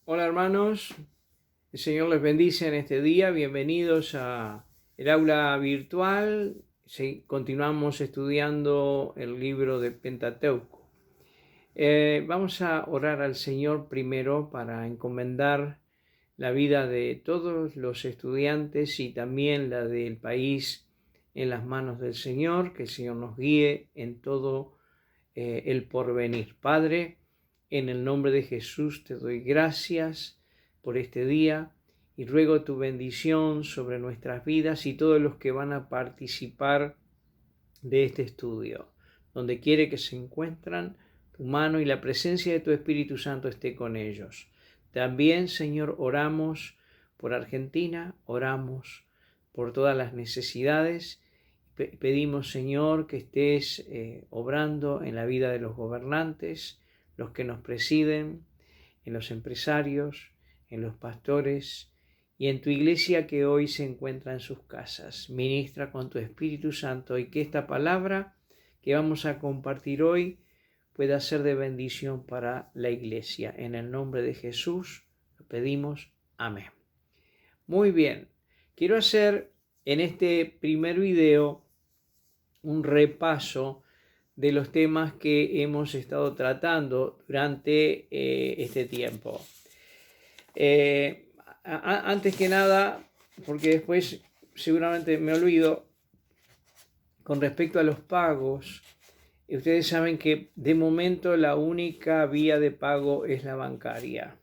Hola hermanos, el Señor les bendice en este día, bienvenidos a el aula virtual. Sí, continuamos estudiando el libro de Pentateuco. Vamos a orar al Señor primero para encomendar la vida de todos los estudiantes y también la del país en las manos del Señor, que el Señor nos guíe en todo el porvenir. Padre, en el nombre de Jesús te doy gracias por este día y ruego tu bendición sobre nuestras vidas y todos los que van a participar de este estudio. Donde quiere que se encuentran, tu mano y la presencia de tu Espíritu Santo esté con ellos. También, Señor, oramos por Argentina, oramos por todas las necesidades. Pedimos, Señor, que estés obrando en la vida de los gobernantes, los que nos presiden, en los empresarios, en los pastores y en tu iglesia que hoy se encuentra en sus casas. Ministra con tu Espíritu Santo y que esta palabra que vamos a compartir hoy pueda ser de bendición para la iglesia. En el nombre de Jesús lo pedimos. Amén. Muy bien. Quiero hacer en este primer video un repaso de los temas que hemos estado tratando durante este tiempo. Antes que nada, porque después seguramente me olvido, con respecto a los pagos, ustedes saben que de momento la única vía de pago es la bancaria.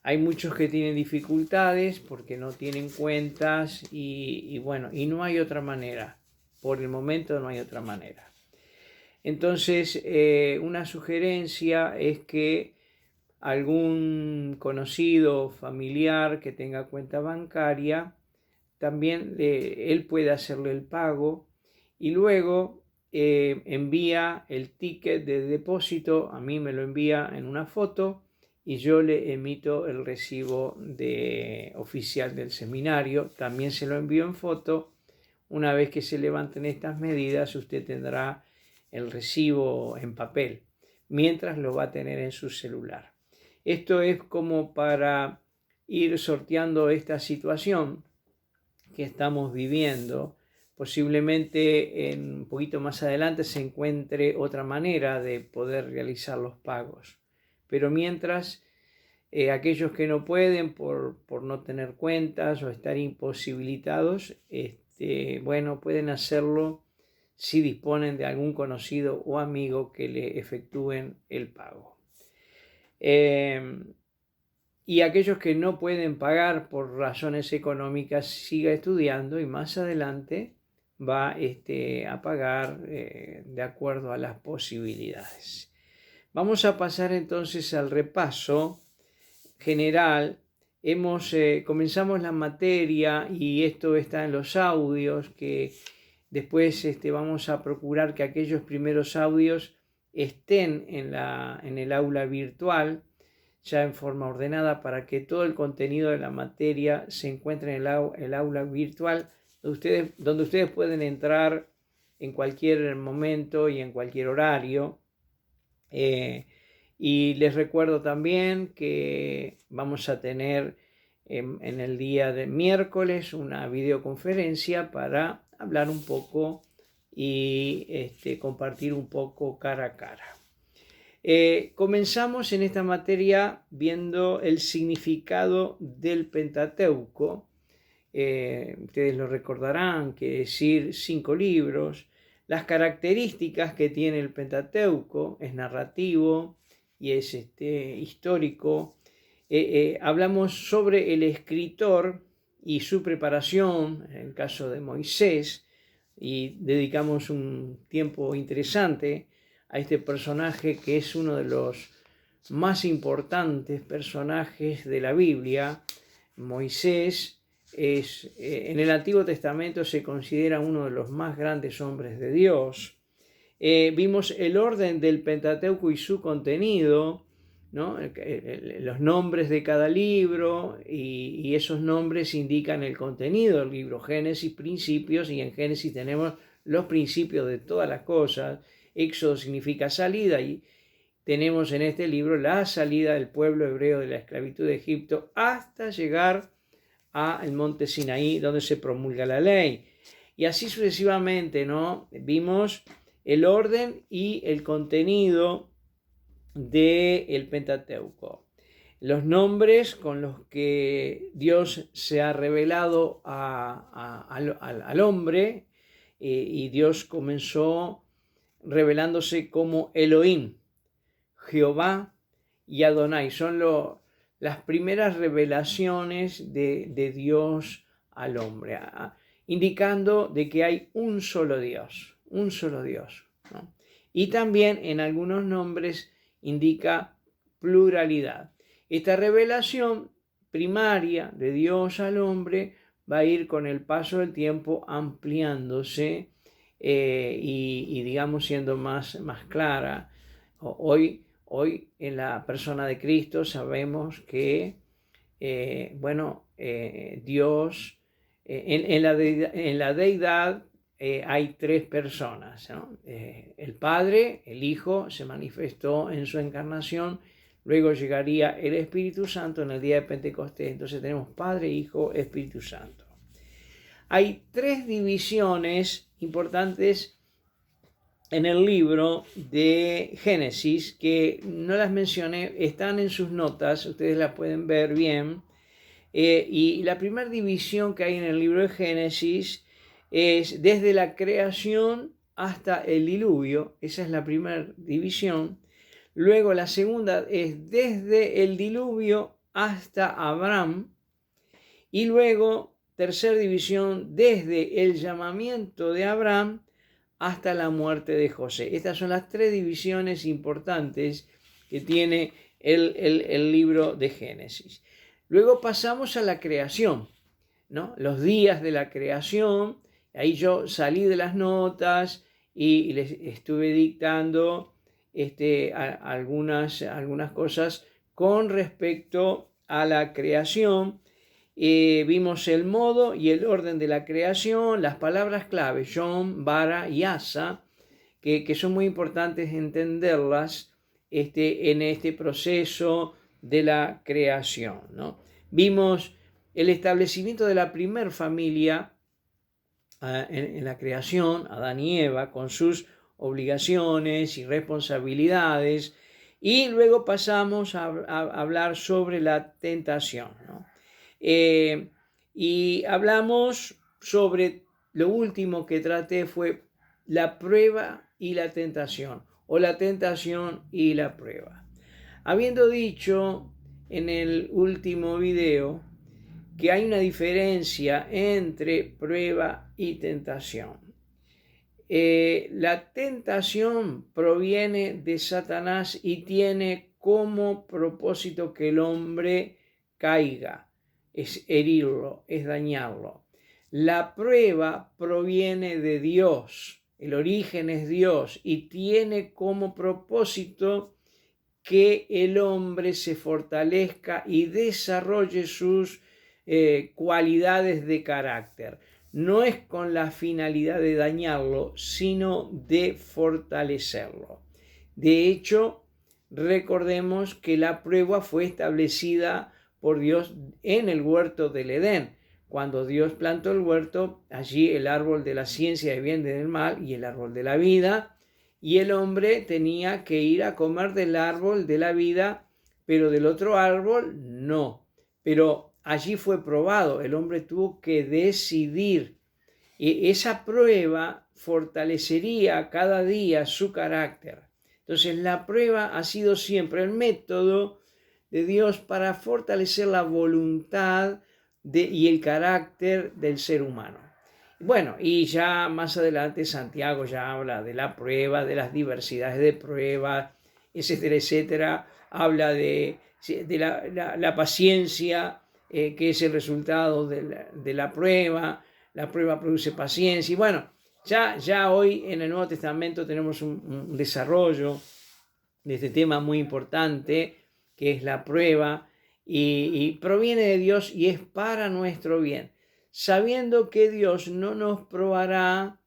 Hay muchos que tienen dificultades porque no tienen cuentas y no hay otra manera. Por el momento no hay otra manera. Entonces, una sugerencia es que algún conocido, familiar que tenga cuenta bancaria, también él puede hacerle el pago y luego envía el ticket de depósito, a mí me lo envía en una foto y yo le emito el recibo oficial del seminario, también se lo envío en foto. Una vez que se levanten estas medidas, usted tendrá el recibo en papel, mientras lo va a tener en su celular. Esto es como para ir sorteando esta situación que estamos viviendo. Posiblemente un poquito más adelante se encuentre otra manera de poder realizar los pagos. Pero mientras, aquellos que no pueden por no tener cuentas o estar imposibilitados, pueden hacerlo si disponen de algún conocido o amigo que le efectúen el pago. Y aquellos que no pueden pagar por razones económicas, siga estudiando y más adelante va a pagar de acuerdo a las posibilidades. Vamos a pasar entonces al repaso general. Comenzamos la materia y esto está en los audios que después vamos a procurar que aquellos primeros audios estén en el aula virtual ya en forma ordenada para que todo el contenido de la materia se encuentre en el aula virtual donde ustedes pueden entrar en cualquier momento y en cualquier horario. Y les recuerdo también que vamos a tener en el día de miércoles una videoconferencia para hablar un poco y compartir un poco cara a cara. Comenzamos en esta materia viendo el significado del Pentateuco. Ustedes lo recordarán, que decir 5 libros, las características que tiene el Pentateuco, es narrativo y es histórico. Hablamos sobre el escritor y su preparación, en el caso de Moisés, y dedicamos un tiempo interesante a este personaje que es uno de los más importantes personajes de la Biblia. Moisés en el Antiguo Testamento se considera uno de los más grandes hombres de Dios. Vimos el orden del Pentateuco y su contenido, ¿no? Los nombres de cada libro y esos nombres indican el contenido del libro. Génesis, principios, y en Génesis tenemos los principios de todas las cosas. Éxodo significa salida y tenemos en este libro la salida del pueblo hebreo de la esclavitud de Egipto hasta llegar al monte Sinaí, donde se promulga la ley. Y así sucesivamente, ¿no? Vimos el orden y el contenido del Pentateuco. Los nombres con los que Dios se ha revelado al hombre, y Dios comenzó revelándose como Elohim, Jehová y Adonai. Son las primeras revelaciones de Dios al hombre, indicando de que hay un solo Dios, ¿no? Y también en algunos nombres indica pluralidad. Esta revelación primaria de Dios al hombre va a ir con el paso del tiempo ampliándose y digamos siendo más clara. Hoy en la persona de Cristo sabemos que Dios en la deidad hay tres personas, ¿no? El Padre, el Hijo se manifestó en su encarnación, luego llegaría el Espíritu Santo en el día de Pentecostés. Entonces tenemos Padre, Hijo, Espíritu Santo. Hay tres divisiones importantes en el libro de Génesis que no las mencioné, están en sus notas, ustedes las pueden ver bien. Y la primera división que hay en el libro de Génesis es desde la creación hasta el diluvio. Esa es la primera división. Luego la segunda es desde el diluvio hasta Abraham. Y luego, tercera división, desde el llamamiento de Abraham hasta la muerte de José. Estas son las tres divisiones importantes que tiene el libro de Génesis. Luego pasamos a la creación, ¿no? Los días de la creación. Ahí yo salí de las notas y les estuve dictando algunas cosas con respecto a la creación. Vimos el modo y el orden de la creación, las palabras clave, Yom, Bara y Asa, que son muy importantes entenderlas en este proceso de la creación, ¿no? Vimos el establecimiento de la primer familia en la creación, Adán y Eva, con sus obligaciones y responsabilidades, y luego pasamos a hablar sobre la tentación, ¿no? Y hablamos sobre lo último que traté fue la prueba y la tentación, o la tentación y la prueba. Habiendo dicho en el último video que hay una diferencia entre prueba y tentación. La tentación proviene de Satanás y tiene como propósito que el hombre caiga, es herirlo, es dañarlo. La prueba proviene de Dios, el origen es Dios y tiene como propósito que el hombre se fortalezca y desarrolle sus cualidades de carácter. No es con la finalidad de dañarlo, sino de fortalecerlo. De hecho, recordemos que la prueba fue establecida por Dios en el huerto del Edén. Cuando Dios plantó el huerto, allí el árbol de la ciencia del bien y del mal y el árbol de la vida, y el hombre tenía que ir a comer del árbol de la vida, pero del otro árbol no. Pero allí fue probado, el hombre tuvo que decidir. Y esa prueba fortalecería cada día su carácter. Entonces la prueba ha sido siempre el método de Dios para fortalecer la voluntad y el carácter del ser humano. Bueno, y ya más adelante Santiago ya habla de la prueba, de las diversidades de pruebas, etcétera, etcétera. Habla de la paciencia, que es el resultado de la prueba. La prueba produce paciencia. Y bueno, ya hoy en el Nuevo Testamento tenemos un desarrollo de este tema muy importante, que es la prueba, y proviene de Dios y es para nuestro bien, sabiendo que Dios no nos probará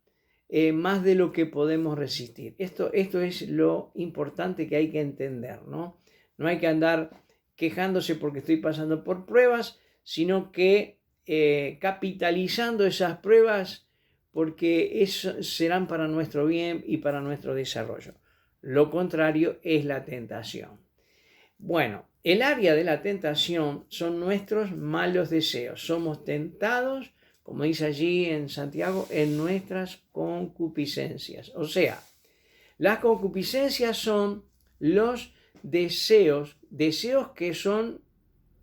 más de lo que podemos resistir. Esto es lo importante que hay que entender, ¿no? No hay que andar quejándose porque estoy pasando por pruebas, sino que capitalizando esas pruebas porque serán para nuestro bien y para nuestro desarrollo. Lo contrario es la tentación. Bueno, el área de la tentación son nuestros malos deseos. Somos tentados, como dice allí en Santiago, en nuestras concupiscencias. O sea, las concupiscencias son los deseos que son,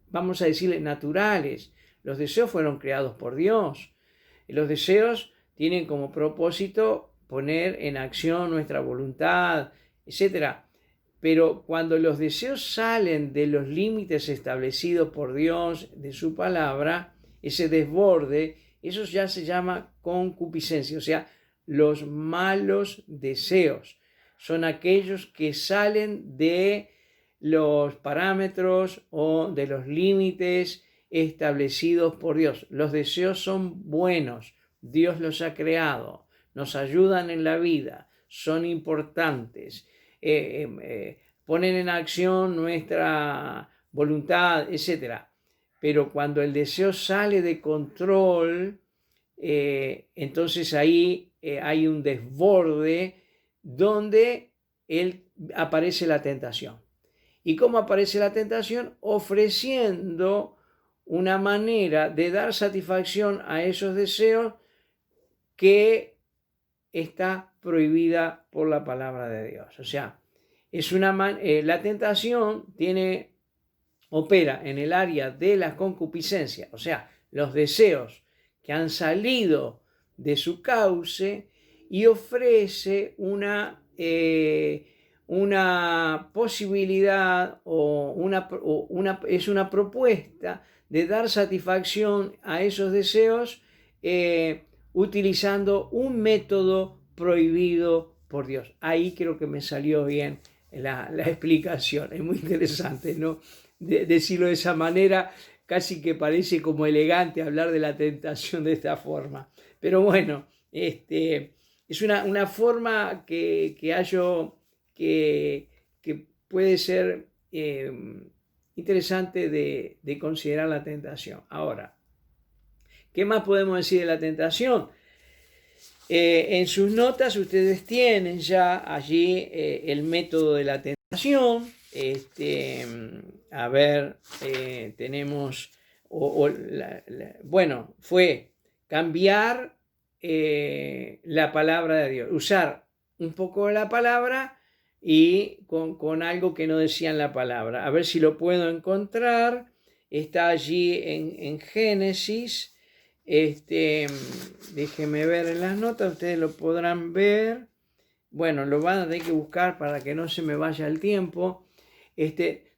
vamos a decirle, naturales. Los deseos fueron creados por Dios. Los deseos tienen como propósito poner en acción nuestra voluntad, etc. Pero cuando los deseos salen de los límites establecidos por Dios, de su palabra, ese desborde, eso ya se llama concupiscencia. O sea, los malos deseos son aquellos que salen de los parámetros o de los límites establecidos por Dios. Los deseos son buenos, Dios los ha creado, nos ayudan en la vida, son importantes, ponen en acción nuestra voluntad, etc. Pero cuando el deseo sale de control, entonces ahí hay un desborde donde aparece la tentación. ¿Y cómo aparece la tentación? Ofreciendo una manera de dar satisfacción a esos deseos que está prohibida por la palabra de Dios. O sea, la tentación opera en el área de la concupiscencia, o sea, los deseos que han salido de su cauce, y ofrece una posibilidad es una propuesta de dar satisfacción a esos deseos utilizando un método prohibido por Dios. Ahí creo que me salió bien la explicación. Es muy interesante, ¿no? Decirlo de esa manera, casi que parece como elegante hablar de la tentación de esta forma. Pero bueno, es una forma que hallo que puede ser interesante de considerar la tentación. Ahora, ¿qué más podemos decir de la tentación? En sus notas ustedes tienen ya allí el método de la tentación. Tenemos, fue cambiar la palabra de Dios, usar un poco de la palabra y con algo que no decía en la palabra. A ver si lo puedo encontrar. Está allí en Génesis. Déjenme ver en las notas, ustedes lo podrán ver. Bueno, lo van a tener que buscar para que no se me vaya el tiempo.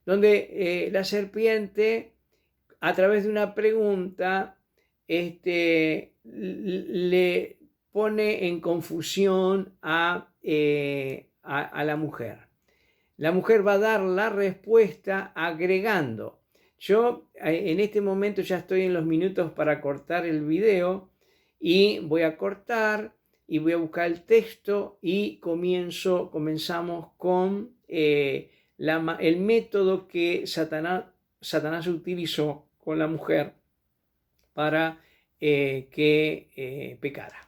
Donde la serpiente, a través de una pregunta, le pone en confusión a la mujer. La mujer va a dar la respuesta agregando. Yo en este momento ya estoy en los minutos para cortar el video y voy a cortar y voy a buscar el texto y comenzamos con el método que Satanás utilizó con la mujer para que pecara.